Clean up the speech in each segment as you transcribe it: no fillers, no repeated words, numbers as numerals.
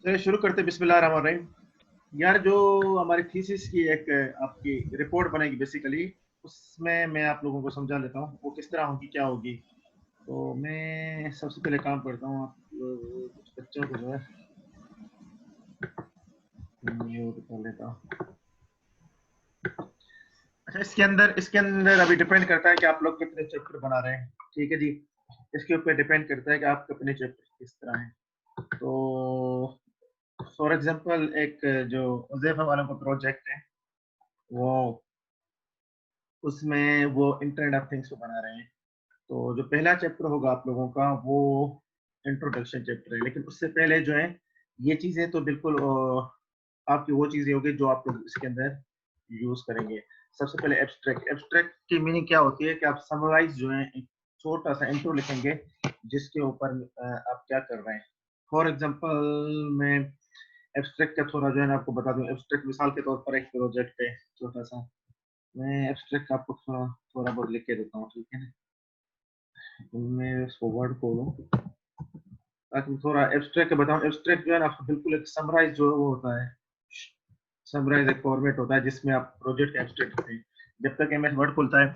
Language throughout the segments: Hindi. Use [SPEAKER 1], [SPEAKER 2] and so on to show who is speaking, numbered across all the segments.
[SPEAKER 1] चलिए शुरू करते बिस्मिल्लाहिर्रहमानिर्रहीम। यार जो हमारी थीसिस की एक आपकी रिपोर्ट बनेगी बेसिकली, उसमें मैं आप लोगों को समझा लेता हूँ वो किस तरह होगी, क्या होगी। तो मैं सबसे पहले काम करता हूँ, आप कुछ बच्चों को जो है म्यूट कर लेता हूँ। अच्छा, इसके अंदर अभी डिपेंड करता है कि आप लोग कितने चैप्टर बना रहे हैं। ठीक है जी, इसके ऊपर डिपेंड करता है कि आप कितने चैप्टर किस तरह हैं। तो फॉर एग्जांपल एक जो उज़ैफा वालों का प्रोजेक्ट है, वो उसमें वो इंटरनेट ऑफ थिंग्स को बना रहे हैं। तो जो पहला चैप्टर होगा आप लोगों का वो इंट्रोडक्शन चैप्टर है, लेकिन उससे पहले जो है ये चीजें तो बिल्कुल आपकी वो चीजें होगी जो आप लोग इसके अंदर यूज करेंगे। सबसे पहले एब्स्ट्रैक्ट। एब्स्ट्रैक्ट की मीनिंग क्या होती है कि आप समराइज जो है एक छोटा सा इंट्रो लिखेंगे जिसके ऊपर आप क्या कर रहे हैं। फॉर एग्जांपल मैं एब्स्ट्रैक्ट का थोड़ा जो है ना आपको बता दूं। एब्स्ट्रैक्ट मिसाल के तौर पर एक प्रोजेक्ट है छोटा सा, मैं एब्स्ट्रैक्ट आपको थोड़ा थोड़ा बहुत लिख के देता हूँ, ठीक है ना। मैं इसको वर्ड खोलूँ ताकि थोड़ा एब्स्ट्रैक्ट बताऊँ। एब्स्ट्रैक्ट जो है ना आपको बिल्कुल एक समराइज जो है वो होता है। समराइज एक फॉर्मेट होता है जिसमें आप प्रोजेक्ट एब्स्ट्रैक्ट होते हैं। जब तक एमएस वर्ड खुलता है।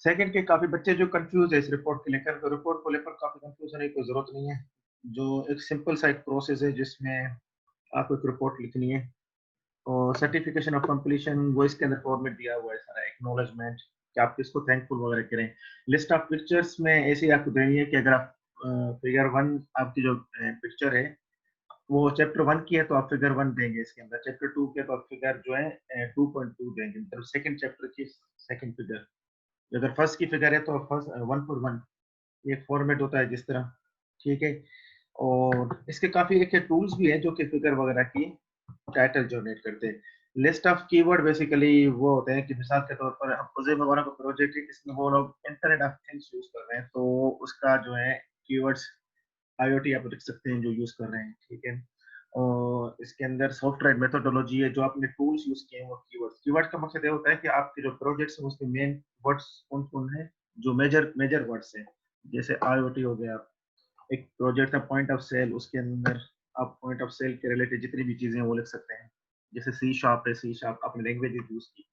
[SPEAKER 1] सेकंड के काफी बच्चे जो कंफ्यूज है इस रिपोर्ट को लेकर, तो रिपोर्ट को लेकर काफी कंफ्यूज होने की कोई जरूरत नहीं है। जो एक सिंपल सा एक प्रोसेस है जिसमें आपको एक रिपोर्ट लिखनी है। और सर्टिफिकेशन ऑफ कंप्लीशन वो इसके अंदर फॉर्मेट दिया हुआ है सारा, एक्नॉलेजमेंट कि आप किसको थैंकफुल वगैरह करें। लिस्ट ऑफ पिक्चर्स में ऐसे आपको देनी है कि अगर आप फिगर वन आपकी जो पिक्चर है वो चैप्टर वन की है तो आप फिगर वन देंगे इसके अंदर। चैप्टर टू के तो आप फिगर जो है 2.2 देंगे, मतलब सेकंड चैप्टर की सेकंड फिगर। अगर फर्स्ट की फिगर है तो फर्स्ट 1 for 1, ये एक फॉर्मेट होता है जिस तरह। ठीक है। और इसके काफी एक टूल्स भी है जो कि फिगर वगैरह की टाइटल जनरेट करते हैं। लिस्ट ऑफ कीवर्ड बेसिकली वो होते हैं कि मिसाल के तौर पर हम उज़ैफा वाला का प्रोजेक्ट है, इसमें वो लोग इंटरनेट ऑफ थिंग्स यूज कर रहे हैं, तो उसका जो है कीवर्ड्स आईओटी आप लिख सकते हैं जो यूज कर रहे हैं। ठीक है। और इसके अंदर सॉफ्टवेयर मेथोडोलॉजी है, जो आपने टूल्स यूज किए हैं वो कीवर्ड्स। कीवर्ड का मकसद ये होता है कि आपके जो प्रोजेक्ट्स हैं उसके मेन वर्ड्स कौन कौन है, जो मेजर मेजर वर्ड्स हैं। जैसे आईओटी हो गया, एक प्रोजेक्ट है पॉइंट ऑफ सेल, उसके अंदर आप पॉइंट ऑफ सेल के रिलेटेड जितनी भी चीजें हैं वो लिख सकते हैं। जैसे सी शार्प है, सी शार्प अपनी लैंग्वेज यूज की।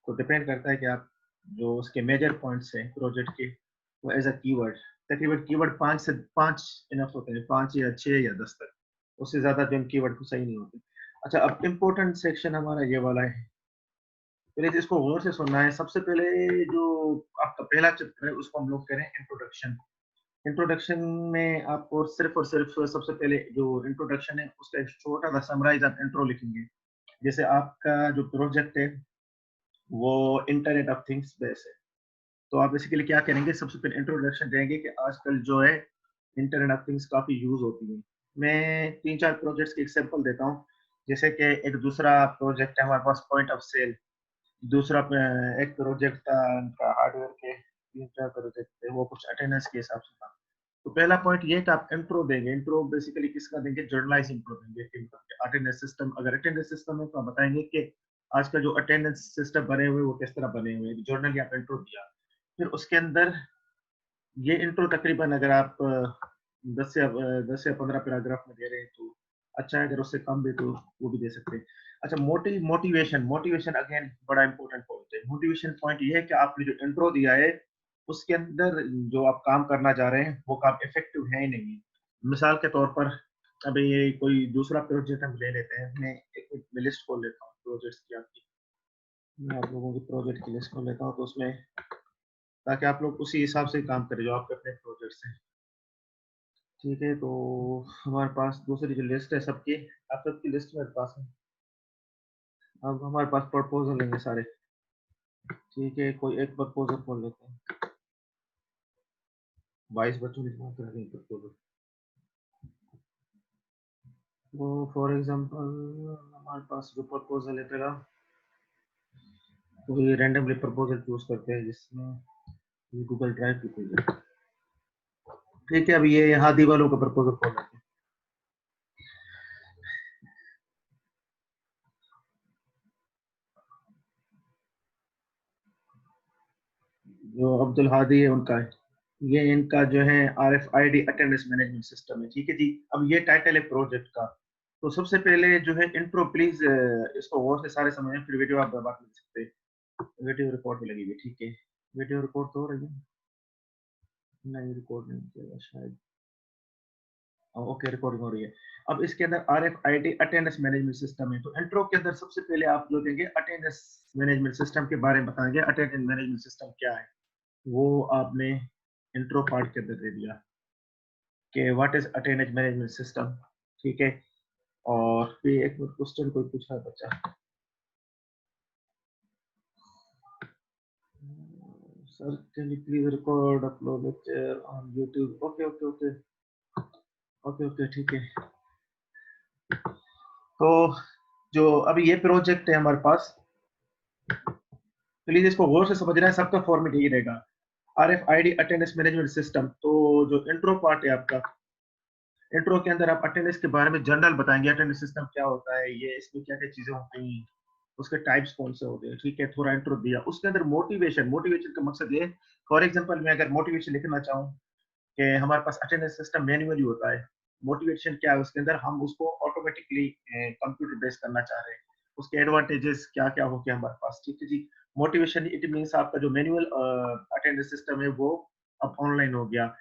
[SPEAKER 1] तो डिपेंड करता है कि आप जो उसके मेजर पॉइंट्स हैं प्रोजेक्ट के वो एज अ कीवर्ड। तकरीबन कीवर्ड 5 से 5 इनफ होते हैं, 5 या 6 या 10 तक। उससे ज्यादा जो कीवर्ड को सही नहीं होते। अच्छा, अब इम्पोर्टेंट सेक्शन हमारा ये वाला है, पहले इसको गौर से सुनना है। सबसे पहले जो आपका पहला चैप्टर है उसको हम लोग करें इंट्रोडक्शन। इंट्रोडक्शन में आपको सिर्फ और सिर्फ सबसे पहले जो इंट्रोडक्शन है उसका एक छोटा सा समराइज आप इंट्रो लिखेंगे। जैसे आपका जो प्रोजेक्ट है वो इंटरनेट ऑफ थिंग्स बेस है, तो आप बेसिकली क्या करेंगे, सबसे पहले इंट्रोडक्शन देंगे कि आजकल जो है इंटरनेट ऑफ थिंग्स काफी यूज होती है। मैं 3-4 प्रोजेक्ट्स की एग्जांपल देता हूँ। जैसे कि एक दूसरा प्रोजेक्ट है हमारे पास पॉइंट ऑफ सेल। दूसरा एक प्रोजेक्ट था उनका हार्डवेयर के। 3-4 प्रोजेक्ट थे वो कुछ अटेंडेंस के हिसाब से था। तो पहला पॉइंट ये कि आप इंट्रो देंगे। इंट्रो बेसिकली किसका देंगे, जर्नलाइज इंट्रो देंगे कि अटेंडेंस सिस्टम, अगर अटेंडेंस सिस्टम है तो आप बताएंगे कि आज का जो अटेंडेंस सिस्टम बने हुए वो किस तरह बने हुए हैं। जर्नल आप इंट्रो दिया, फिर उसके अंदर ये इंट्रो तकरीबन अगर आप 10 या 15 पैराग्राफ में दे रहे हैं तो अच्छा है, अगर उससे कम भी तो वो भी दे सकते हैं। अच्छा, मोटिवेशन। मोटिवेशन अगेन बड़ा इंपॉर्टेंट पॉइंट है। मोटिवेशन पॉइंट ये है कि आपने जो इंट्रो दिया है उसके अंदर जो आप काम करना चाह रहे हैं वो काम इफेक्टिव है ही नहीं। मिसाल के तौर पर अभी ये कोई दूसरा प्रोजेक्ट हम ले लेते हैं। मैं एक लिस्ट खोल लेता हूँ प्रोजेक्ट्स की आपकी। मैं आप लोगों की प्रोजेक्ट की लिस्ट खोल लेता हूँ तो उसमें, ताकि आप लोग उसी हिसाब से काम करें जो आपके अपने प्रोजेक्ट्स हैं। ठीक है, तो हमारे पास दूसरी जो लिस्ट है सबकी, आप सबकी लिस्ट मेरे पास है। अब हमारे पास प्रपोजल लेंगे सारे। ठीक है, कोई एक प्रपोजल खोल लेते हैं। 22 बच्चों ने जमा कर दिए प्रपोजल। वो फॉर एग्जांपल हमारे पास जो प्रपोजल है पहला, कोई रैंडमली प्रपोजल चूज करते हैं जिसमें गूगल ड्राइव की कोई है। ठीक है, अभी ये हादी वालों का प्रपोजल खोल लेते हैं। जो अब्दुल हादी है उनका है। ये इनका जो है RFID अटेंडेंस मैनेजमेंट सिस्टम है। ठीक है जी, अब ये टाइटल है प्रोजेक्ट का। तो सबसे पहले जो है इंट्रो, प्लीज इसको गौर से सारे समझें, फिर वीडियो आप बात कर सकते हैं। वीडियो रिकॉर्ड भी लगी हुई है, ठीक है। वीडियो रिकॉर्ड तो हो रही है? नहीं, रिकॉर्ड नहीं किया शायद। ओके, रिकॉर्डिंग हो रही है। अब इसके अंदर RFID अटेंडेंस मैनेजमेंट सिस्टम है। तो इंट्रो के अंदर सबसे पहले आप जो देंगे अटेंडेंस मैनेजमेंट सिस्टम के बारे में बताएंगे। अटेंडेंस मैनेजमेंट सिस्टम क्या है वो आपने इंट्रो पार्ट के अंदर दे दिया कि what is attendance management system, ठीक है। और फिर एक क्वेश्चन कोई पूछा है बच्चा, sir can you please record upload lecture on YouTube. Okay okay okay okay okay, ठीक है। तो जो अभी ये प्रोजेक्ट है हमारे पास, प्लीज इसको गौर से समझना है, सबका फॉर्मेट यही रहेगा। RFID attendance management system. तो जो इंट्रो पार्ट है आपका, इंट्रो के अंदर आप अटेंडेंस के बारे में जनरल बताएंगे, अटेंडेंस सिस्टम क्या होता है, ये इसमें क्या क्या चीजें होती हैं, उसके टाइप्स कौन से होते हैं, ठीक है। थोड़ा इंट्रो दिया, उसके अंदर मोटिवेशन, मोटिवेशन का मकसद ये, फॉर एग्जांपल मैं अगर मोटिवेशन लिखना चाहूँ कि हमारे पास अटेंडेंस सिस्टम मैन्युअली होता है, मोटिवेशन क्या है उसके अंदर, हम उसको ऑटोमेटिकली कंप्यूटर बेस करना चाह रहे हैं, उसके एडवांटेजेस क्या क्या हो गया हमारे पास, ठीक है जी। मोटिवेशन इट मीन्स आपका जो मैनुअल अटेंडेंस सिस्टम है वो अब ऑनलाइन हो गया।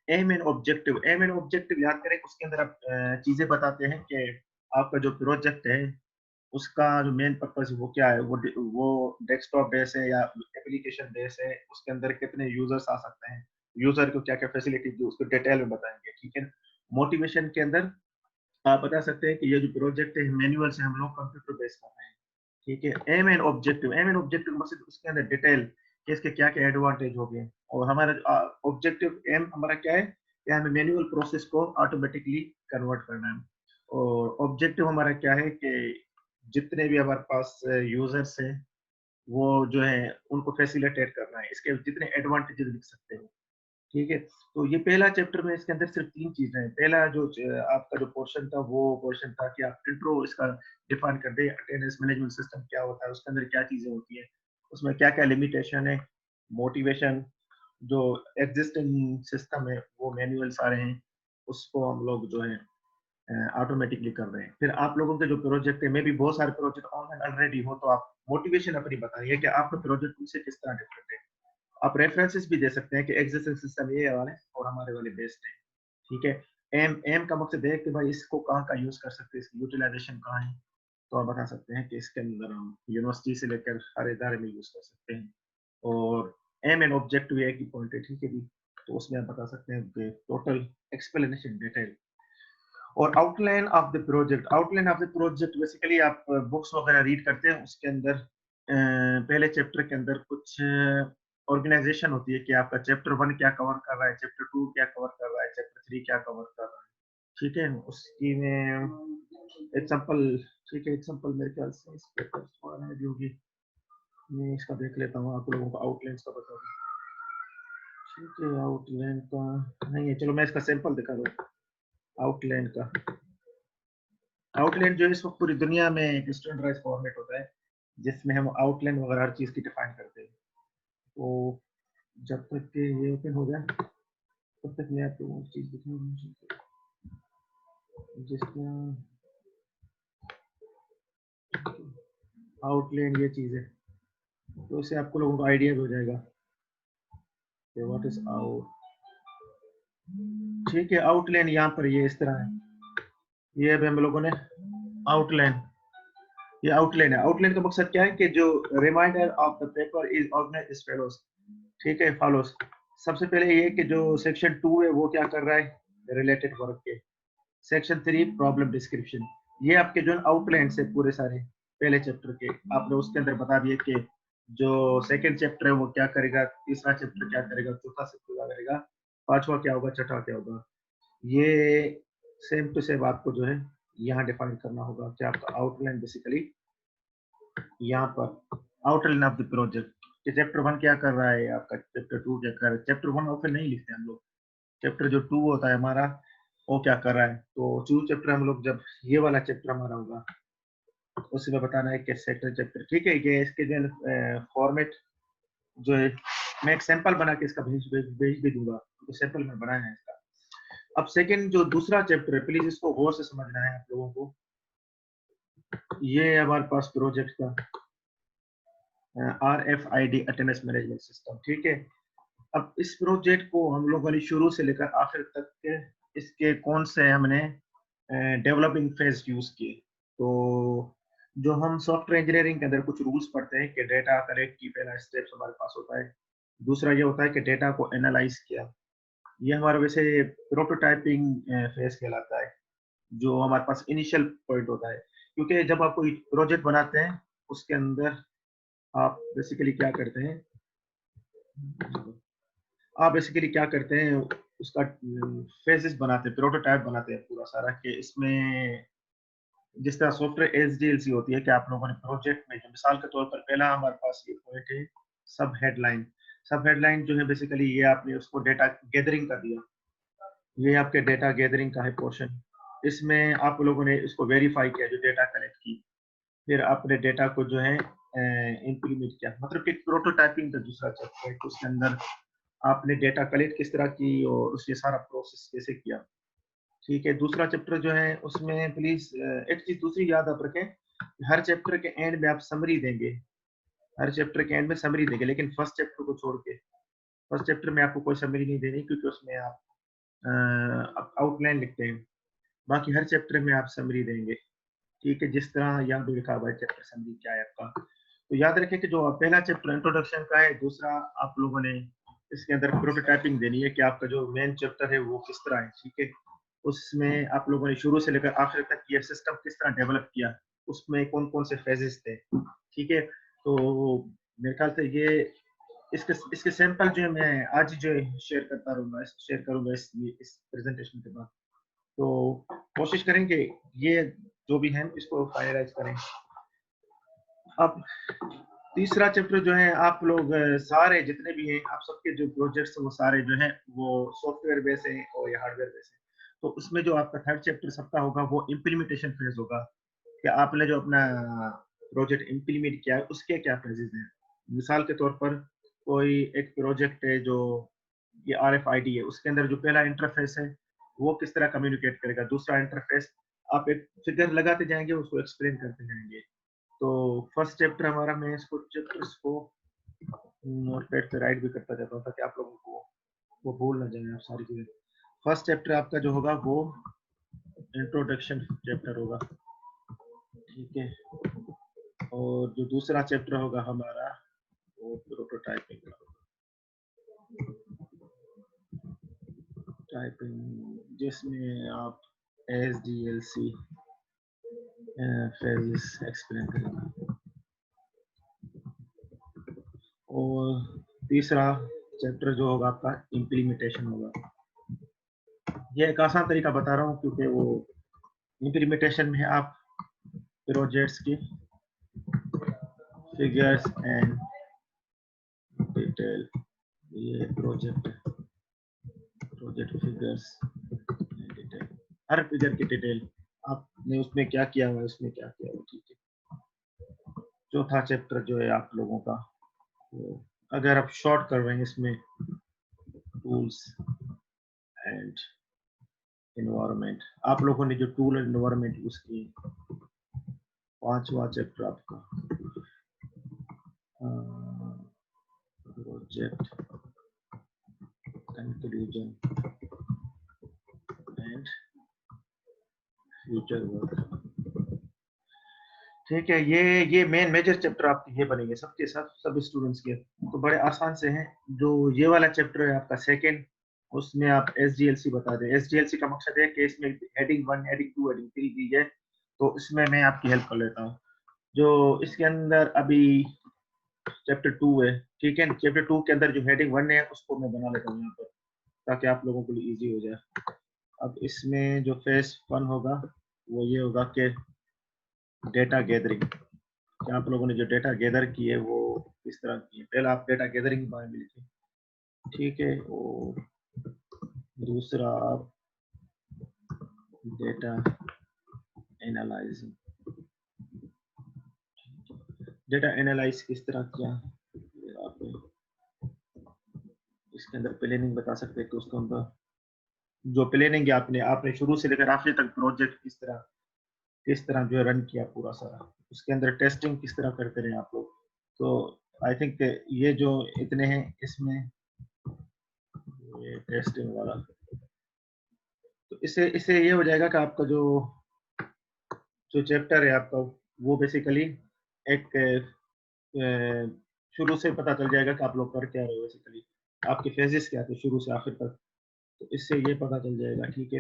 [SPEAKER 1] Aim and objective, aim and objective याद करें, उसके अंदर आप चीजें बताते हैं कि आपका जो प्रोजेक्ट है उसका जो मेन पर्पस है वो क्या है, वो डेस्कटॉप बेस है या एप्लीकेशन बेस है, उसके अंदर कितने यूजर्स आ सकते हैं, यूजर को क्या क्या फैसिलिटी दी, उसको डिटेल में बताएंगे, ठीक है। मोटिवेशन के अंदर आप बता सकते हैं कि ये जो प्रोजेक्ट है मैनुअल से हम लोग कंप्यूटर बेस कर रहे हैं, ठीक है। Aim and objective, aim and objective मतलब उसके अंदर डिटेल कि इसके क्या क्या एडवांटेज हो गए, और हमारा ऑब्जेक्टिव एम हमारा क्या है कि हमें मैनुअल प्रोसेस को ऑटोमेटिकली कन्वर्ट करना है, और ऑब्जेक्टिव हमारा क्या है कि जितने भी हमारे पास यूजर्स हैं वो जो है उनको फैसिलिटेट करना है, इसके जितने एडवांटेजेस लिख सकते हो, ठीक है। तो ये पहला चैप्टर में इसके अंदर सिर्फ 3 चीजें हैं। पहला जो आपका जो पोर्शन था वो पोर्शन था कि आप इंट्रो इसका डिफाइन कर दे, अटेंडेंस मैनेजमेंट सिस्टम क्या होता है, उसके अंदर क्या चीजें होती है, उसमें क्या क्या लिमिटेशन है। मोटिवेशन, जो एग्जिस्टिंग सिस्टम है वो मैनुअल सारे हैं, उसको हम लोग जो है ऑटोमेटिकली कर रहे हैं। फिर आप लोगों के जो प्रोजेक्ट है, मे भी बहुत सारे प्रोजेक्ट ऑनलाइन ऑलरेडी हो, तो आप मोटिवेशन अपनी बताइए कि आपका प्रोजेक्ट उनसे किस तरह डिफरेंट है। आप रेफरेंसेस भी दे सकते हैं कि एग्जिस्टिंग सिस्टम ये वाले और हमारे वाले बेस्ड है, ठीक है। एम एम का मकसद है कि भाई इसको कहाँ का यूज कर सकते हैं, इसकी यूटिलाइजेशन कहाँ है। तो आप बता सकते हैं कि इसके अंदर हम यूनिवर्सिटी से लेकर हर इदारे में यूज कर सकते हैं। और एम एंड ऑब्जेक्टिव एक ही पॉइंट है, ठीक है जी। तो उसमें आप बता सकते हैं कि टोटल एक्सप्लेनेशन डिटेल और outline of the project. Outline of the project basically आप बुक्स वगैरह रीड करते हैं, उसके अंदर पहले चैप्टर के अंदर कुछ ऑर्गेनाइजेशन होती है कि आपका चैप्टर 1 क्या कवर कर रहा है, चैप्टर 2 क्या कवर कर रहा है, चैप्टर 3 क्या कवर कर रहा है, ठीक है। उसकी में एग्जांपल, ठीक है, एग्जांपल मेरे ख्याल से इस पेपर थोड़ा है होगी, मैं इसका देख लेता हूँ, आप लोगों को आउटलाइन का बता दूँ, ठीक है। आउटलाइन का नहीं है, चलो मैं इसका सैंपल दिखा दूँ आउटलाइन का। आउटलाइन जो है इस वक्त पूरी दुनिया में एक स्टैंडर्डाइज फॉर्मेट होता है जिसमें हम आउटलाइन वगैरह हर चीज की डिफाइन करते हैं। तो जब तक कि ये ओपन हो जाए तब तक मैं आपको वो चीज दिखाऊंगा जिसमें आउटलाइन ये चीज है, तो इससे आपको लोगों को आइडिया हो जाएगा कि व्हाट इज आउट, ठीक है। आउटलाइन यहाँ पर ये इस तरह है, ये अभी हम लोगों ने आउटलाइन, ये आउटलाइन है। आउटलाइन का मकसद क्या है कि जो reminder of the paper is organised as follows, ठीक है, फॉलोज। सबसे पहले ये कि जो सेक्शन 2 है वो क्या कर रहा है रिलेटेड वर्क के, सेक्शन 3 प्रॉब्लम डिस्क्रिप्शन, ये आपके जो आउटलाइन से पूरे सारे पहले चैप्टर के आपने उसके अंदर बता दिए कि जो सेकंड चैप्टर है वो क्या करेगा, तीसरा चैप्टर क्या करेगा, चौथा चैप्टर क्या करेगा, पांचवा क्या होगा, छठा क्या होगा। ये सेम टू सेम आपको जो है यहाँ डिफाइन करना होगा कि आपका आउटलाइन बेसिकली यहाँ पर आउटलाइन ऑफ द प्रोजेक्ट कि चैप्टर 1 क्या कर रहा है, आपका चैप्टर 2 क्या कर रहा है। चैप्टर 1 ऑफर नहीं लिखते हम लोग, चैप्टर जो 2 होता है हमारा वो क्या कर रहा है। तो 2 चैप्टर हम लोग जब ये वाला चैप्टर हमारा होगा उसमें बताना है कि सेकंड चैप्टर, ठीक है। ये इसके जो फॉर्मेट जो है मैं एक सैंपल बना के इसका भेज भी दूंगा, तो सैंपल में बनाया है इसका। अब सेकंड जो दूसरा चैप्टर है, प्लीज इसको गौर से समझना है आप लोगों को। ये हमारे पास प्रोजेक्ट का RFID अटेंडेंस मैनेजमेंट सिस्टम, ठीक है। अब इस प्रोजेक्ट को हम लोगों ने शुरू से लेकर आखिर तक के इसके कौन से हमने डेवलपिंग फेज यूज किए। तो जो हम सॉफ्टवेयर इंजीनियरिंग के अंदर कुछ रूल्स पढ़ते हैं कि डेटा कलेक्ट की पहला स्टेप्स हमारे पास होता है। दूसरा ये होता है कि डेटा को एनालाइज किया। ये हमारा वैसे प्रोटोटाइपिंग फेज कहलाता है, जो हमारे पास इनिशियल पॉइंट होता है। क्योंकि जब आप कोई प्रोजेक्ट बनाते हैं उसके अंदर आप बेसिकली क्या करते हैं, क्या करते हैं उसका फेजेस बनाते हैं, प्रोटोटाइप बनाते हैं पूरा सारा, कि इसमें जिस तरह सॉफ्टवेयर एसडीएलसी होती है कि आप लोगों ने प्रोजेक्ट में जो मिसाल के तौर पर पहला हमारे पास ये पॉइंट है सब हेडलाइन। सब हेडलाइन जो है बेसिकली ये आपने उसको डेटा गैदरिंग का दिया, ये आपके डेटा गैदरिंग का है पोर्शन। इसमें आप लोगों ने इसको वेरीफाई किया जो डेटा कलेक्ट की, फिर आपने डेटा को जो है इम्प्लीमेंट किया, मतलब कि प्रोटोटाइपिंग का दूसरा चैप्टर है, उसके अंदर आपने डेटा कलेक्ट किस तरह की और उसके सारा प्रोसेस कैसे किया। ठीक है, दूसरा चैप्टर जो है उसमें प्लीज एक चीज दूसरी याद आप रखें, हर चैप्टर के एंड में आप समरी देंगे, हर चैप्टर के एंड में समरी देंगे, लेकिन फर्स्ट चैप्टर को छोड़ के फर्स्ट चैप्टर में आपको कोई समरी नहीं देनी, क्योंकि उसमें आप आउटलाइन लिखते हैं। बाकी हर चैप्टर में आप समरी देंगे, ठीक है, जिस तरह यहाँ पे लिखा हुआ है चैप्टर समरी क्या है आपका। तो याद रखें कि जो पहला चैप्टर इंट्रोडक्शन का है, दूसरा आप लोगों ने इसके अंदर प्रोटोटाइपिंग देनी है कि आपका जो मेन चैप्टर है वो किस तरह है, ठीक है। उसमें आप लोगों ने शुरू से लेकर आखिर तक ये सिस्टम किस तरह डेवलप किया, उसमें कौन कौन से फेजेस थे, ठीक है। तो मेरे ख्याल से ये इसके इसके सैंपल जो है मैं आज जो शेयर करता रहूंगा, शेयर करूंगा इस प्रेजेंटेशन के बाद। तो कोशिश करेंगे ये जो भी है इसको फाइनलाइज करें। अब तीसरा चैप्टर जो है आप लोग सारे जितने भी हैं आप सबके जो प्रोजेक्ट्स वो सारे जो हैं वो सॉफ्टवेयर बेस हैं और या हार्डवेयर बेस है। तो उसमें जो आपका थर्ड चैप्टर सबका होगा वो इम्प्लीमेंटेशन फेज होगा, कि आपने जो अपना प्रोजेक्ट इम्प्लीमेंट किया है उसके क्या फेजेस हैं। मिसाल के तौर पर कोई एक प्रोजेक्ट है जो ये RFID है, उसके अंदर जो पहला इंटरफेस है वो किस तरह कम्युनिकेट करेगा, दूसरा इंटरफेस आप एक फिगर लगाते जाएंगे उसको एक्सप्लेन करते जाएंगे। तो फर्स्ट चैप्टर हमारा, मैं इसको चैप्टर्स को नोटपैड पे राइट भी करता जाता हूँ ताकि आप लोगों को वो भूल ना जाए आप सारी चीजें। फर्स्ट चैप्टर आपका जो होगा वो इंट्रोडक्शन चैप्टर होगा, ठीक है। और जो दूसरा चैप्टर होगा हमारा वो प्रोटोटाइपिंग का टाइपिंग, जिसमें आप SDLC फेजेस एक्सप्लेन करेंगे। और तीसरा चैप्टर जो होगा आपका इम्प्लीमेंटेशन होगा। ये एक आसान तरीका बता रहा हूँ क्योंकि वो इम्प्लीमेंटेशन में आप प्रोजेक्ट्स की फिगर्स एंड डिटेल, ये project figures and detail, her figure की डिटेल आपने उसमें क्या किया हुआ है, उसमें क्या किया हुआ, ठीक है। चौथा चैप्टर जो है आप लोगों का, तो अगर आप शॉर्ट कर रहे हैं इसमें टूल्स एंड एनवायरनमेंट, आप लोगों ने जो टूल एंड एनवायरनमेंट यूज किए। पांचवा चैप्टर आपका project conclusion and future work, ठीक है। ये मेन मेजर चैप्टर आपके ये बनेंगे सबके सब स्टूडेंट्स के, तो बड़े आसान से हैं। जो ये वाला चैप्टर है आपका सेकंड, उसमें आप SDLC बता दें। SDLC का मकसद है कि इसमें हेडिंग 1, हेडिंग 2, हेडिंग 3 दी है, तो इसमें मैं आपकी हेल्प कर लेता हूँ। जो इसके अंदर अभी चैप्टर 2 है, ठीक है, चैप्टर 2 के अंदर जो हेडिंग 1 है उसको मैं बना लेता हूँ यहाँ पर, ताकि आप लोगों के लिए इजी हो जाए। अब इसमें जो फेज 1 होगा वो ये होगा कि डेटा गैदरिंग, कि आप लोगों ने जो डेटा गैदर की है वो किस तरह की है। पहले आप डेटा गैदरिंग के बारे में लिखिए, ठीक है। और दूसरा आप डेटा एनालाइजिंग, डेटा एनालाइज किस तरह किया, आप इसके अंदर प्लानिंग बता सकते हैं कि उसके अंदर जो प्लानिंग है आपने शुरू से लेकर आखिर तक प्रोजेक्ट किस तरह किस तरह जो है रन किया पूरा सारा, उसके अंदर टेस्टिंग किस तरह करते रहे आप लोग। तो आई थिंक ये जो इतने हैं इसमें, ये टेस्टिंग वाला, तो इससे इससे ये हो जाएगा कि आपका जो जो चैप्टर है आपका, वो बेसिकली एक शुरू से पता चल जाएगा कि आप लोग कर क्या रहे हो, बेसिकली आपके फेजेस क्या थे शुरू से आखिर तक, तो इससे ये पता चल जाएगा। ठीक है,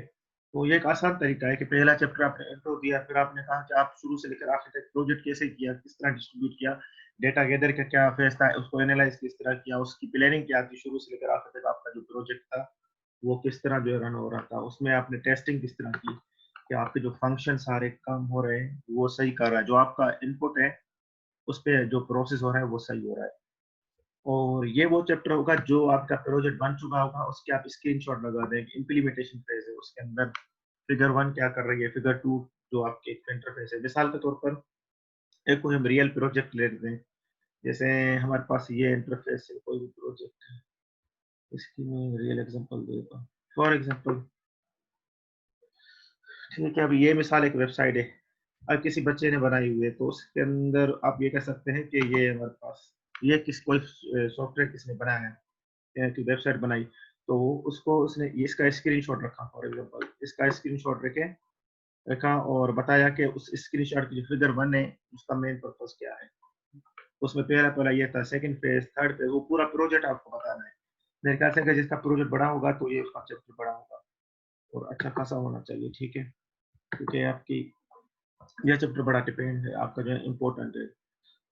[SPEAKER 1] तो ये एक आसान तरीका है कि पहला चैप्टर आपने इंट्रो दिया, फिर आपने कहा कि आप शुरू से लेकर आखिर तक प्रोजेक्ट कैसे किया, किस तरह डिस्ट्रीब्यूट किया, डेटा गैदर का क्या फेज था, उसको एनालाइज किस तरह किया, उसकी प्लानिंग क्या थी शुरू से लेकर आखिर तक, आपका जो प्रोजेक्ट था वो किस तरह जो रन हो रहा था, उसमें आपने टेस्टिंग किस तरह की कि आपके जो फंक्शन सारे काम हो रहे हैं वो सही कर रहा है, जो आपका इनपुट है उस पे जो प्रोसेस हो रहा है वो सही हो रहा है। और ये वो चैप्टर होगा जो आपका प्रोजेक्ट बन चुका होगा, उसके आप स्क्रीनशॉट लगा देंगे, इम्प्लीमेंटेशन फेज है उसके अंदर फिगर 1 क्या कर रही है, फिगर 2 जो आपके इंटरफेस है। मिसाल के तौर पर एक कोई हम रियल प्रोजेक्ट ले लेते हैं, जैसे हमारे पास ये इंटरफेस है, कोई भी प्रोजेक्ट है, इसकी मैं रियल एग्जांपल देता हूँ। फॉर एग्जांपल, ठीक है, अब ये मिसाल एक वेबसाइट है, अब किसी बच्चे ने बनाई हुई है, तो उसके अंदर आप ये कह सकते हैं कि ये हमारे पास ये किस कोई सॉफ्टवेयर किसने बनाया है कि वेबसाइट बनाई, तो उसको उसने इसका स्क्रीनशॉट रखा, फॉर एग्जांपल इसका स्क्रीनशॉट रखा और बताया कि उस स्क्रीनशॉट की जो फिगर 1 है उसका मेन पर्पस क्या है। उसमें पहला पहला ये था, सेकंड फेज, थर्ड फेज, वो पूरा प्रोजेक्ट आपको बताना है। मेरे ख्याल से अगर जिसका प्रोजेक्ट बड़ा होगा तो ये उसका चैप्टर बड़ा होगा और अच्छा खासा होना चाहिए। ठीक है, क्योंकि आपकी यह चैप्टर बड़ा डिपेंड है, आपका जो है इम्पोर्टेंट है।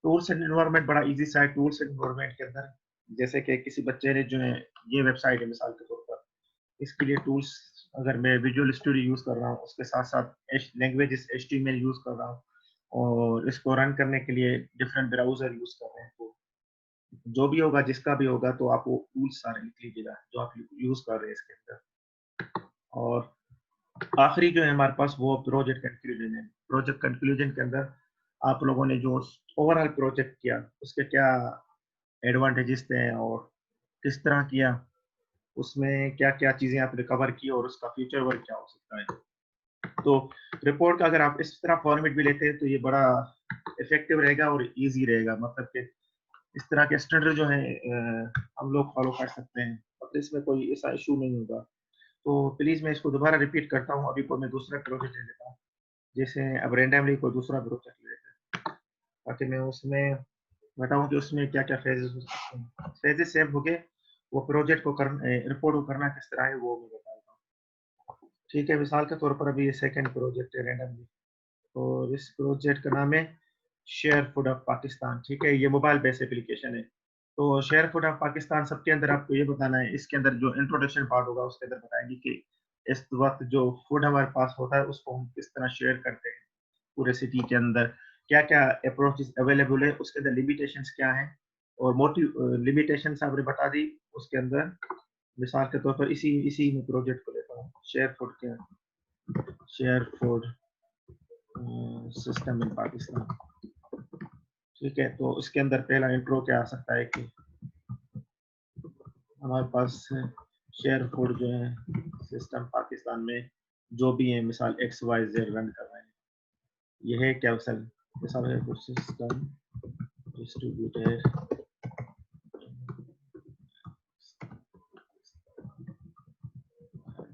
[SPEAKER 1] टूल्स एंड एनवायरनमेंट बड़ा इजी सा है। टूल्स एंड एनवायरनमेंट के अंदर जैसे कि किसी बच्चे ने जो है, ये वेबसाइट है मिसाल के तौर पर, इसके लिए टूल्स, अगर मैं विजुअल स्टूडियो यूज कर रहा हूँ उसके साथ साथ लैंग्वेजेस HTML यूज कर रहा हूँ और इसको रन करने के लिए डिफरेंट ब्राउजर यूज कर रहे हैं, तो जो भी होगा जिसका भी होगा तो आप वो टूल्स सारे लिख लीजिएगा जो आप यूज कर रहे हैं इसके अंदर। और आखिरी जो है हमारे पास वो प्रोजेक्ट कंक्लूजन है। प्रोजेक्ट कंक्लूजन के अंदर आप लोगों ने जो ओवरऑल प्रोजेक्ट किया उसके क्या एडवांटेजेस थे और किस तरह किया, उसमें क्या क्या चीजें आपने कवर की और उसका फ्यूचर वर्क क्या हो सकता है। तो रिपोर्ट का अगर आप इस तरह फॉर्मेट भी लेते हैं तो ये बड़ा इफेक्टिव रहेगा और इजी रहेगा, मतलब कि इस तरह के स्टैंडर्ड जो है हम लोग फॉलो कर सकते हैं, मतलब इसमें कोई ऐसा इशू नहीं होगा। तो प्लीज मैं इसको दोबारा रिपीट करता हूँ, अभी कोई मैं दूसरा प्रोजेक्ट ले लेता हूँ, जैसे अब रेंडमली कोई दूसरा प्रोजेक्ट ले लेते हैं ताकि मैं उसमें बताऊं कि उसमें क्या क्या फेजेस हो सकते हैं। फेजेस सेव हो गए, वो प्रोजेक्ट को कर रिपोर्ट को करना किस तरह है वो मैं बताता हूँ। ठीक है, मिसाल के तौर पर अभी ये सेकंड प्रोजेक्ट है रेंडमली, और इस प्रोजेक्ट का नाम है शेयर फूड ऑफ पाकिस्तान। ठीक है, ये मोबाइल बेस्ड एप्लीकेशन है। तो शेयर फूड ऑफ पाकिस्तान सबके अंदर आपको ये बताना है, इसके अंदर जो इंट्रोडक्शन पार्ट होगा उसके अंदर बताएंगे कि इस वक्त जो फूड हमारे पास होता है उसको हम किस तरह शेयर करते हैं पूरे सिटी के अंदर, क्या क्या अप्रोचेस अवेलेबल है, उसके अंदर लिमिटेशंस क्या हैं और मोटिव लिमिटेशंस आपने बता दी उसके अंदर। मिसाल के तौर पर इसी इसी में प्रोजेक्ट को लेता हूँ, शेयर फूड के, share food system in Pakistan. ठीक है, तो इसके अंदर पहला इंट्रो क्या आ सकता है कि हमारे पास शेयर फूड जो है सिस्टम पाकिस्तान में जो भी है, मिसाल XYZ रन कर रहे हैं, यह है क्या मिसाल है कुछ सिस्टम डिस्ट्रीब्यूटेड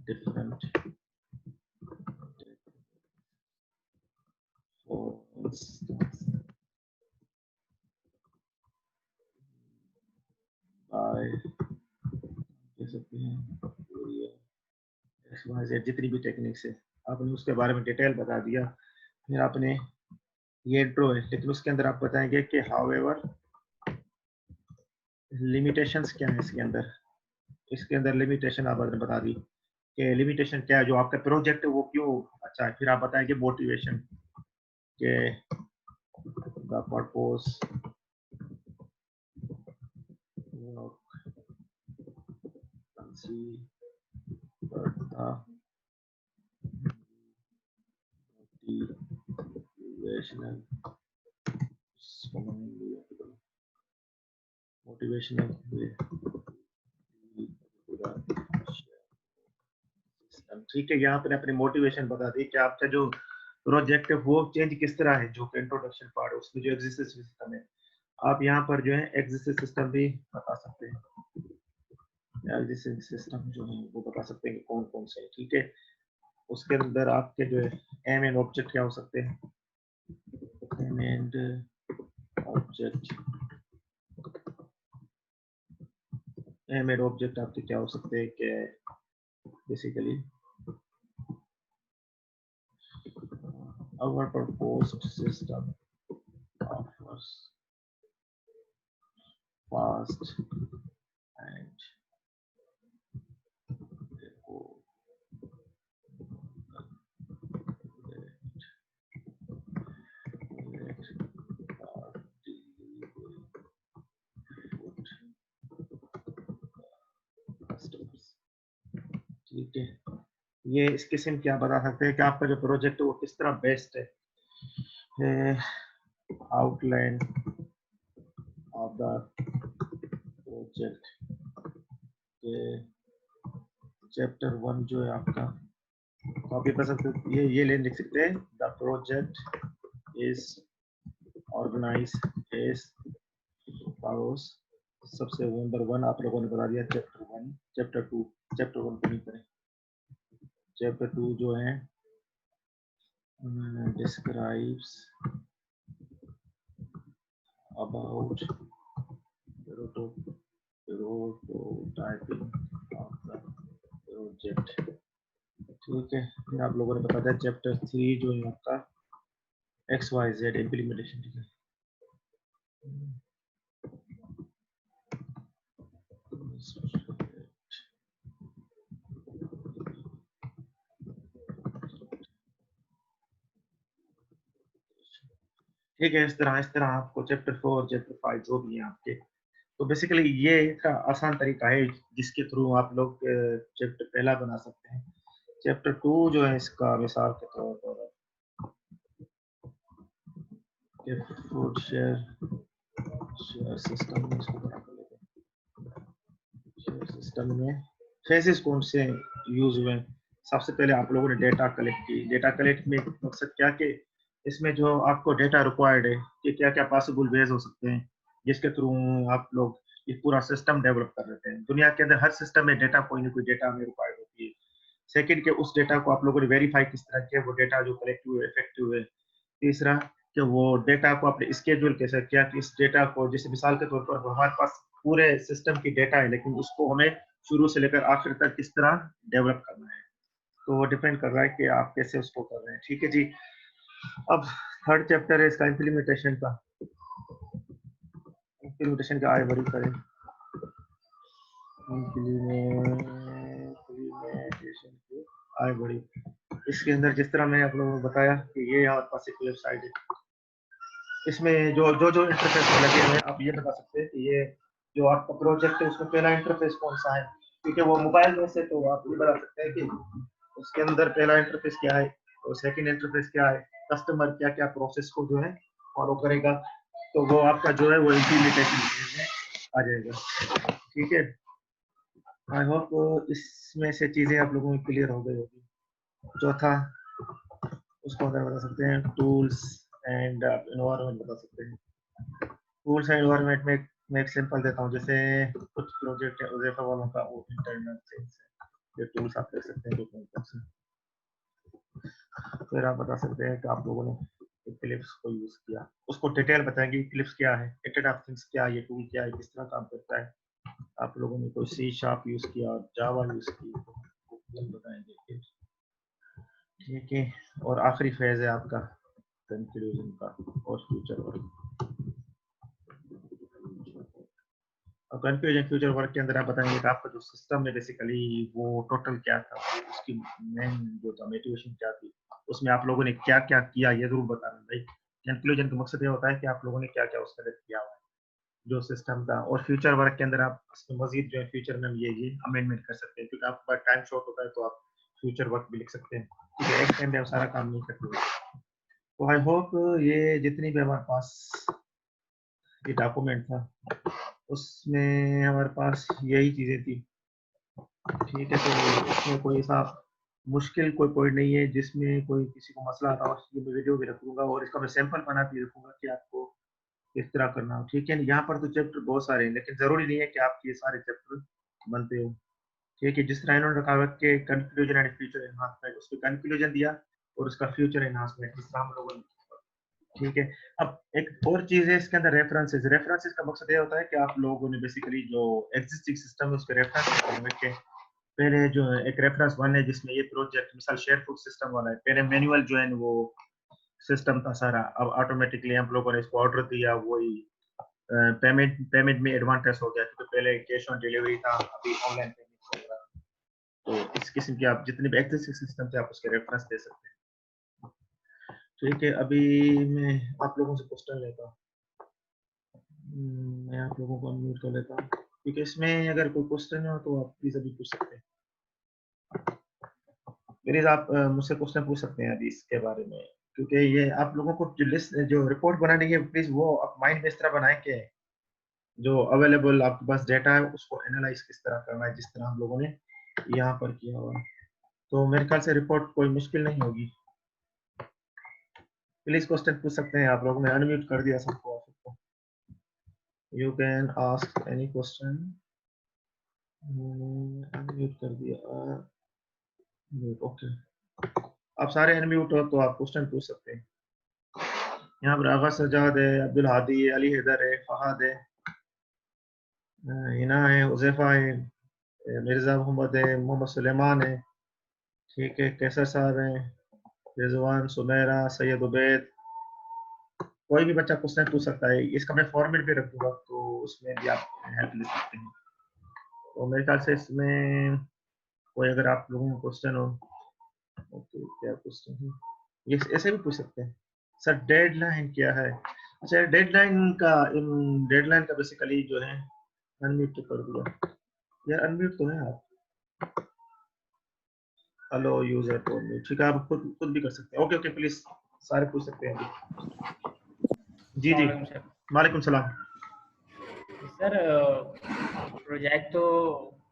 [SPEAKER 1] डिफरेंट बाय कह सकते हैं XYZ, जितनी भी टेक्निक्स है आपने उसके बारे में डिटेल बता दिया। फिर आपने ये इंट्रो है, लेकिन उसके अंदर आप बताएंगे कि हाउएवर लिमिटेशंस क्या है इसके अंदर। इसके अंदर लिमिटेशन आपने बता दी कि लिमिटेशन क्या है, जो आपका प्रोजेक्ट है वो क्यों अच्छा है। फिर आप बताएंगे मोटिवेशन के द पर्पस मोटिवेशनल ठीक है, यहाँ पर अपनी मोटिवेशन बता दी कि आपका जो प्रोजेक्ट वो चेंज किस तरह है, जो कि इंट्रोडक्शन पार्ट है उसमें जो एग्जिस्टिंग सिस्टम है, आप यहाँ पर जो है एग्जिस्टिंग सिस्टम भी बता सकते हैं, एग्जिस्टिंग सिस्टम जो है वो बता सकते हैं कि कौन कौन से है, ठीक है। उसके अंदर आपके जो है एम एंड ऑब्जेक्ट क्या हो सकते हैं, aim and object, aim and object आपके क्या हो सकते हैं कि basically our proposed system offers fast and customers, ठीक है। ये इस किस्म क्या बता सकते हैं कि आपका जो प्रोजेक्ट है वो किस तरह बेस्ड है, आउटलाइन ऑफ द प्रोजेक्ट के चैप्टर 1 जो है आपका, तो आप ये कर सकते हैं, ये लेन लिख सकते हैं, the project is organise as follows. सबसे नंबर 1 आप लोगों ने बता दिया चैप्टर 1, चैप्टर 2, चैप्टर 1 को नहीं करें, चैप्टर 2 जो है describes about prototyping of the project, ठीक है। फिर आप लोगों ने बता दिया चैप्टर 3 जो है आपका XYZ इम्प्लीमेंटेशन, ठीक है। ठीक है, इस तरह आपको चैप्टर 4, चैप्टर 5 जो भी है आपके, तो बेसिकली ये एक आसान तरीका है जिसके थ्रू आप लोग चैप्टर पहला बना सकते हैं। चैप्टर 2 जो है इसका मिसाल के तौर पर फूड शेयर सिस्टम में, इसको बड़ा कर लेते हैं, शेयर सिस्टम में फेजेस कौन से यूज हुए। सबसे पहले आप लोगों ने डेटा कलेक्ट की, डेटा कलेक्ट में मकसद क्या कि इसमें जो आपको डेटा रिक्वायर्ड है कि क्या क्या पॉसिबल वेज हो सकते हैं जिसके थ्रू आप लोग ये पूरा सिस्टम डेवलप कर रहे हैं। दुनिया के अंदर हर सिस्टम में डेटा कोई ना कोई डेटा हमें रिक्वायर्ड होती है। सेकंड के उस डेटा को आप लोगों ने वेरीफाई किस तरह किया, वो डेटा जो कलेक्ट हुए इफेक्टिव है। तीसरा कि वो डेटा को आपने स्केड्यूल कैसे किया कि इस डेटा को, जैसे मिसाल के तौर पर हमारे पास पूरे सिस्टम की डेटा है लेकिन उसको हमें शुरू से लेकर आखिर तक किस तरह डेवलप करना है, तो वो डिपेंड कर रहा है कि आप कैसे उसको कर रहे हैं, ठीक है जी। अब थर्ड चैप्टर है इसका इम्प्लीमेंटेशन का, इम्प्लीमेंटेशन का आगे बड़ी करें, इम्प्लीमेंटेशन की आगे बड़ी। इसके अंदर जिस तरह मैंने आप लोगों को बताया कि ये हमारे पास एक वेबसाइट है, इसमें जो जो जो इंटरफेस लगे हुए हैं आप ये बता सकते हैं कि ये जो आपका प्रोजेक्ट है उसमें पहला इंटरफेस कौन सा है, क्योंकि वो मोबाइल में से, तो आप ये बता सकते हैं कि उसके अंदर पहला इंटरफेस क्या है और सेकंड इंटरफेस क्या है, कस्टमर क्या क्या प्रोसेस को जो है फॉलो करेगा, तो वो आपका जो है वो इम्प्लीमेंटेशन में आ जाएगा, ठीक है। आई होप इसमें से चीजें आप लोगों को क्लियर हो गई होगी। चौथा उसको अगर बता सकते हैं टूल्स एंड एनवायरनमेंट बता सकते हैं। टूल्स एंड एनवायरनमेंट में मैं एग्जांपल देता हूँ, जैसे कुछ प्रोजेक्ट है उज़ैफा वालों का, वो इंटरनल सेल्स है, ये टूल्स आप देख सकते हैं जो कौन कौन से। फिर आप बता सकते हैं कि आप लोगों ने इक्लिप्स को यूज किया, उसको डिटेल बताएंगे इक्लिप्स क्या है, इंटरनेट ऑफ थिंग्स क्या है, ये टूल क्या है, किस तरह काम करता है। आप लोगों ने कोई सी शार्प यूज किया और जावा यूज की, वो बताएंगे, ठीक है। और आखिरी फेज है आपका कंक्लूजन का और फ्यूचर वर्क। और कंफ्यूजन फ्यूचर वर्क के अंदर आप बताएंगे कि आपका जो सिस्टम है बेसिकली वो टोटल क्या था, उसकी मेन जो था मोटिवेशन क्या थी, उसमें आप लोगों ने क्या क्या किया, ये जरूर बताना भाई। कंक्लूजन का मकसद ये होता है कि आप लोगों ने क्या क्या उसका किया हुआ है जो सिस्टम था। और फ्यूचर वर्क के अंदर आप इसमें मजीद जो है फ्यूचर में ये अमेंडमेंट कर सकते हैं, क्योंकि आपका टाइम शॉर्ट होता है तो आप फ्यूचर वर्क भी लिख सकते हैं, ठीक है। एक टाइम में आप सारा काम नहीं करते। तो आई होप ये जितनी भी हमारे पास ये डॉक्यूमेंट था उसमें हमारे पास यही चीजें थी, ठीक है। तो इसमें कोई सा मुश्किल कोई पॉइंट नहीं है, जिसमें कोई किसी को मसला आता हो उसकी मैं वीडियो भी रखूँगा और इसका मैं सैंपल बना के रखूँगा कि आपको किस तरह करना हो, ठीक है? यहाँ पर तो चैप्टर बहुत सारे हैं, लेकिन ज़रूरी नहीं है कि आप ये सारे चैप्टर बनते हो, ठीक है? जिस तरह इन्होंने रखा हुआ है कि कंक्लूजन एंड फ्यूचर एनहांसमेंट, उसमें कंक्लूजन दिया और उसका फ्यूचर एनहांसमेंट, जिस तरह हम लोगों ने, ठीक है? अब एक और चीज़ है इसके अंदर, रेफरेंसेस। रेफरेंसेस का मकसद ये होता है कि आप लोगों ने बेसिकली जो एक्जिस्टिंग सिस्टम है उसके रेफरेंस के पहले जो है एक रेफरेंस वन है जिसमें ये प्रोजेक्ट मिसाल शेयर फूड सिस्टम वाला है, पहले मैनुअल जो है वो सिस्टम था सारा, अब ऑटोमेटिकली हम लोगों ने इसको ऑर्डर दिया, वही पेमेंट पेमेंट में एडवांटेज हो गया क्योंकि पहले कैश ऑन डिलीवरी था, अभी ऑनलाइन पेमेंट हो रहा है। तो इस किस्म के आप जितने भी एक्जिस्टिंग सिस्टम थे आप उसके रेफरेंस दे सकते हैं, ठीक है? अभी मैं आप लोगों से क्वेश्चन लेता हूँ। मैं आप लोगों को अनम्यूट कर लेता हूँ क्योंकि इसमें अगर कोई क्वेश्चन हो तो आप प्लीज अभी पूछ सकते हैं। प्लीज आप मुझसे क्वेश्चन पूछ सकते हैं अभी इसके बारे में, क्योंकि ये आप लोगों को जो लिस्ट जो रिपोर्ट बनानी है प्लीज वो आप माइंड में इस तरह बनाएं कि जो अवेलेबल आपके पास डेटा है उसको एनालाइज किस तरह करना है, जिस तरह हम लोगों ने यहाँ पर किया हुआ है। तो मेरे ख्याल से रिपोर्ट कोई मुश्किल नहीं होगी। प्लीज क्वेश्चन पूछ सकते हैं आप लोग, ने अनम्यूट कर दिया सबको, आप सबको। You can ask any question. Unmute कर दिया, ओके। आप सारे अनम्यूट हो तो आप क्वेश्चन पूछ सकते हैं। यहाँ पर आगा सजाद है, अब्दुल हादी है, अली हैदर है, फहाद है, हिना है, उज़ैफा है, मिर्जा मोहम्मद है, मोहम्मद सुलेमान है, ठीक है, कैसर साहब हैं, रिजवान, सुमेरा, सैयद उबैद। कोई भी बच्चा क्वेश्चन पूछ सकता है, इसका मैं फॉर्मेट भी रख दूंगा तो उसमें भी आप हेल्प ले सकते हैं। तो मेरे ख्याल से इसमें कोई अगर आप लोगों को क्वेश्चन हो, ओके क्या क्वेश्चन है, ये ऐसे भी पूछ सकते हैं। सर डेडलाइन क्या है? अच्छा, डेडलाइन का बेसिकली जो है अनम्यूट तो कर दिया यार, अनम्यूट तो है आप। हेलो यूजर को अनम्यूट, ठीक है, आप खुद भी कर सकते हैं। ओके ओके, प्लीज सारे पूछ सकते हैं अभी। जी जी,
[SPEAKER 2] वालेकुम सर।
[SPEAKER 1] वालेकुम सलाम।
[SPEAKER 2] सर प्रोजेक्ट तो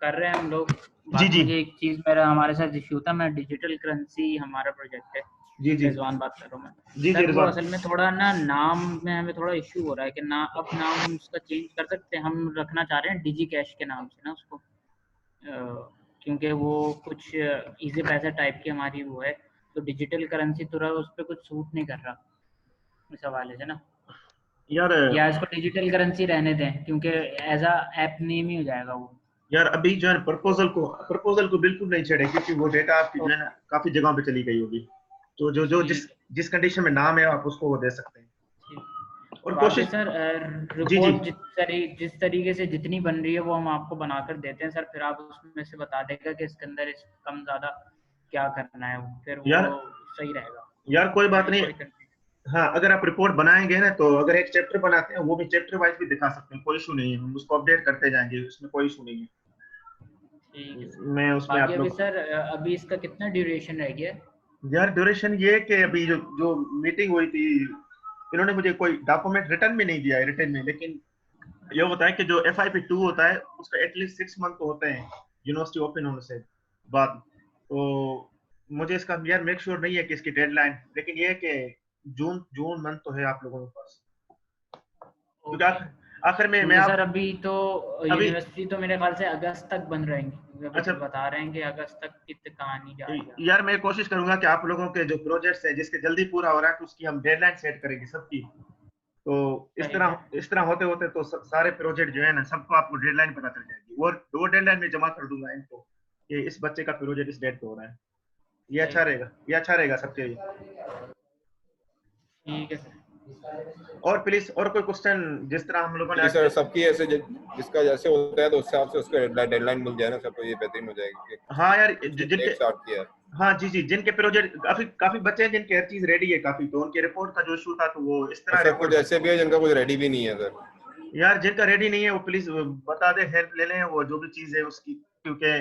[SPEAKER 2] कर रहे हैं हम लोग।
[SPEAKER 1] जी
[SPEAKER 2] बात
[SPEAKER 1] जी
[SPEAKER 2] मुझे एक चीज़, मेरा हमारे साथ इश्यू था, मैं डिजिटल करेंसी हमारा प्रोजेक्ट है,
[SPEAKER 1] जी जी
[SPEAKER 2] रिजवान बात कर रहा हूँ मैं।
[SPEAKER 1] जी जी
[SPEAKER 2] सर वो
[SPEAKER 1] रिजवान।
[SPEAKER 2] असल में थोड़ा ना नाम में हमें थोड़ा इश्यू हो रहा है कि ना अब नाम हम उसका चेंज कर सकते हैं, हम रखना चाह रहे हैं डिजी कैश के नाम से ना उसको, क्योंकि वो कुछ इजी पैसा टाइप की हमारी वो है, तो डिजिटल करेंसी थोड़ा उस पर कुछ सूट नहीं कर रहा इस हवाले से ना,
[SPEAKER 1] यार
[SPEAKER 2] या इसको डिजिटल करेंसी रहने दें क्योंकि एज अ ऐप नेम ही हो जाएगा वो।
[SPEAKER 1] यार अभी जो है प्रपोजल को बिल्कुल नहीं छेड़े क्योंकि वो डेटा आपकी जो है ना काफी जगहों पे चली गई होगी। तो जो जो जिस
[SPEAKER 2] ठीक है।
[SPEAKER 1] जिस कंडीशन में नाम है आप उसको वो दे सकते हैं
[SPEAKER 2] ठीक।
[SPEAKER 1] और
[SPEAKER 2] बाकी
[SPEAKER 1] कोशिश।
[SPEAKER 2] सर
[SPEAKER 1] जी जी
[SPEAKER 2] रिपोर्ट जिस तरीके से जितनी बन रही है वो हम आपको बनाकर देते हैं सर, फिर आप उसमें से बता देगा कि इसके अंदर इस कम ज़्यादा क्या करना है, फिर वो
[SPEAKER 1] यार
[SPEAKER 2] सही रहेगा,
[SPEAKER 1] यार कोई बात
[SPEAKER 2] हमें
[SPEAKER 1] नहीं।
[SPEAKER 2] थोड़ी कंफ्यूजन।
[SPEAKER 1] हाँ, अगर आप रिपोर्ट बनाएंगे ना तो अगर एक चैप्टर बनाते हैं वो भी चैप्टर वाइज भी दिखा सकते हैं, कोई इशू नहीं है, हम उसको अपडेट करते जाएंगे, उसमें कोई इशू नहीं है।
[SPEAKER 2] ठीक है सर।
[SPEAKER 1] मैं उसमें
[SPEAKER 2] बाकी
[SPEAKER 1] आप
[SPEAKER 2] अभी
[SPEAKER 1] लोग।
[SPEAKER 2] सर अभी इसका कितना ड्यूरेशन रह गया है?
[SPEAKER 1] यार ड्यूरेशन ये कि अभी जो जो मीटिंग हुई थी इन्होंने मुझे कोई डॉक्यूमेंट रिटर्न में नहीं दिया है, रिटर्न में, लेकिन ये होता है कि जो FIP2 होता है उसका एटलीस्ट 6 मंथ तो होते हैं यूनिवर्सिटी ओपन होने से बाद। तो मुझे इसका यार मेक श्योर नहीं है कि इसकी डेडलाइन, लेकिन ये है कि जून जून मंथ तो है आप लोगों के पास, क्योंकि
[SPEAKER 2] ओके।
[SPEAKER 1] आखिर में मैं
[SPEAKER 2] क्योंकि सर
[SPEAKER 1] आप
[SPEAKER 2] अभी तो
[SPEAKER 1] अभी।
[SPEAKER 2] यूनिवर्सिटी तो मेरे ख्याल से अगस्त तक बंद रहेंगी, क्योंकि अभी
[SPEAKER 1] अच्छा
[SPEAKER 2] तो बता रहे हैं कि अगस्त तक की कहानी जा रही है।
[SPEAKER 1] यार मैं कोशिश करूंगा कि आप लोगों के जो प्रोजेक्ट्स है जिसके जल्दी पूरा हो रहा है तो उसकी हम डेडलाइन सेट करेंगे सबकी। तो
[SPEAKER 2] सही है।
[SPEAKER 1] इस तरह होते होते तो सारे प्रोजेक्ट जो है ना सबको आपको डेडलाइन पता चल जाएगी, और वो डेडलाइन में जमा कर दूंगा इनको कि इस बच्चे का प्रोजेक्ट इस डेट पे हो रहा है। ये
[SPEAKER 2] सही
[SPEAKER 1] अच्छा
[SPEAKER 2] है।
[SPEAKER 1] रहेगा, ये अच्छा रहेगा सबके लिए।
[SPEAKER 2] ठीक है सर।
[SPEAKER 1] और प्लीज और कोई क्वेश्चन जिस तरह हम लोगों ने
[SPEAKER 3] जी
[SPEAKER 1] आज
[SPEAKER 3] सर, सबकी ऐसे जिसका जैसे होता है तो उस हिसाब से उसको डेडलाइन मिल जाए ना सर, तो ये बेहतरीन हो जाएगी कि
[SPEAKER 1] हाँ यार
[SPEAKER 3] उसने
[SPEAKER 1] जिनके,
[SPEAKER 3] एक स्टार्ट किया है।
[SPEAKER 1] हाँ जी जी, जिनके प्रोजेक्ट काफी काफी बच्चे हैं जिनकी हर चीज रेडी है काफी, तो उनके रिपोर्ट का जो इशू था तो वो इस
[SPEAKER 3] और
[SPEAKER 1] तरह
[SPEAKER 3] सर कुछ
[SPEAKER 1] रिपोर्ट।
[SPEAKER 3] ऐसे भी है जिनका कुछ रेडी भी नहीं है सर।
[SPEAKER 1] यार जिनका रेडी नहीं है वो प्लीज बता दे, हेल्प ले लें वो जो भी चीज है उसकी, क्योंकि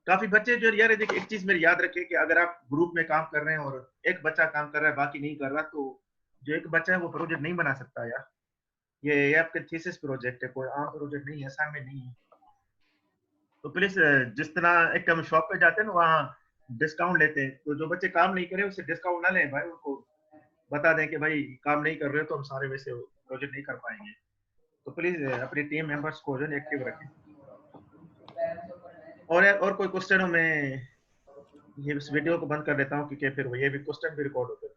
[SPEAKER 1] काफी बच्चे जो यार देखिए एक चीज मेरी याद रखिए कि अगर आप ग्रुप में काम कर रहे हैं और एक बच्चा काम कर रहा है बाकी नहीं कर रहा, तो जो एक बच्चा है वो प्रोजेक्ट नहीं बना सकता यार। ये आपके थीसिस प्रोजेक्ट है, कोई आम प्रोजेक्ट नहीं है, असाइनमेंट नहीं है। तो प्लीज जिस तरह एक हम शॉप पे जाते हैं ना वहाँ डिस्काउंट लेते हैं, तो जो बच्चे काम नहीं करें उससे डिस्काउंट ना लें भाई, उनको बता दें कि भाई काम नहीं कर रहे हो तो हम सारे वैसे प्रोजेक्ट नहीं कर पाएंगे। तो प्लीज अपनी टीम मेंबर्स को जो है एक्टिव रखें। और कोई क्वेश्चन हो, मैं ये इस वीडियो को बंद कर देता हूँ क्योंकि फिर ये भी क्वेश्चन भी रिकॉर्ड होते हैं।